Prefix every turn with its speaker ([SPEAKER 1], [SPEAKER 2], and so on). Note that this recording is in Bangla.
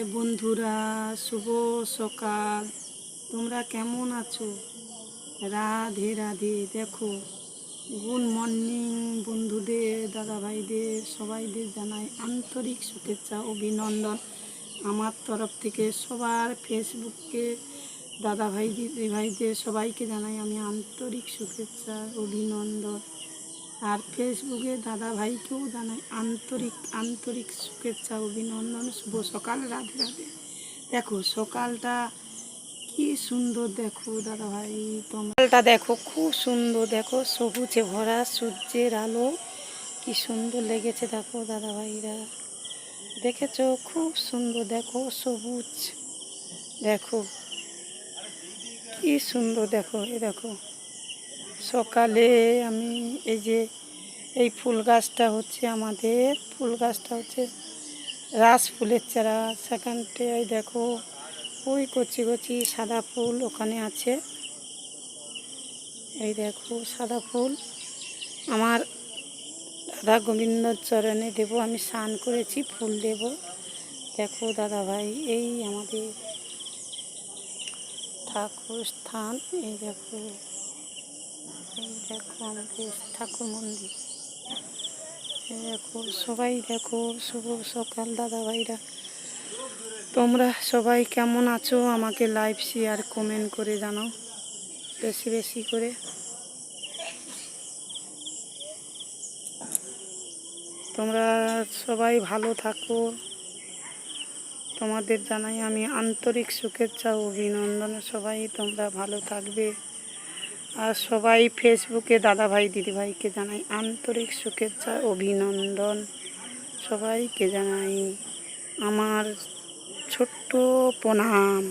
[SPEAKER 1] হাই বন্ধুরা, শুভ সকাল। তোমরা কেমন আছো? রাধে রাধে। দেখো, গুড মর্নিং বন্ধুদের, দাদাভাইদের, সবাইদের জানাই আন্তরিক শুভেচ্ছা অভিনন্দন আমার তরফ থেকে। সবার ফেসবুকে দাদাভাই দিদিভাইদের সবাইকে জানাই আমি আন্তরিক শুভেচ্ছা অভিনন্দন। আর ফেসবুকে দাদাভাইকেও জানাই আন্তরিক শুভেচ্ছা অভিনন্দন, শুভ সকাল, রাধে রাধে। দেখো সকালটা কি সুন্দর, দেখো দাদাভাই সকালটা দেখো, খুব সুন্দর। দেখো সবুজে ভরা, সূর্যের আলো কি সুন্দর লেগেছে। দেখো দাদাভাইরা, দেখেছো? খুব সুন্দর। দেখো সবুজ, দেখো কি সুন্দর। দেখো এই দেখো, সকালে আমি এই ফুল গাছটা হচ্ছে আমাদের ফুল গাছটা হচ্ছে রাস ফুলের চারা। সেখানটায় দেখো ওই কচি কচি সাদা ফুল ওখানে আছে। এই দেখো সাদা ফুল আমার রাধা গোবিন্দ চরণে দেব। আমি স্নান করেছি, ফুল দেব। দেখো দাদা ভাই, এই আমাদের ঠাকুর স্থান। এই দেখো আমাদের ঠাকুর মন্দির। দেখো সবাই, দেখো শুভ সকাল দাদাভাইরা। তোমরা সবাই কেমন আছো? আমাকে লাইভ শেয়ার কমেন্ট করে জানাও বেশি বেশি করে। তোমরা সবাই ভালো থাকো, তোমাদের জানাই আমি আন্তরিক শুভেচ্ছা অভিনন্দন। সবাই তোমরা ভালো থাকবে। আর সবাই ফেসবুকে দাদাভাই দিদিভাইকে জানাই আন্তরিক শুভেচ্ছা অভিনন্দন। সবাইকে জানাই আমার ছোট্ট প্রণাম।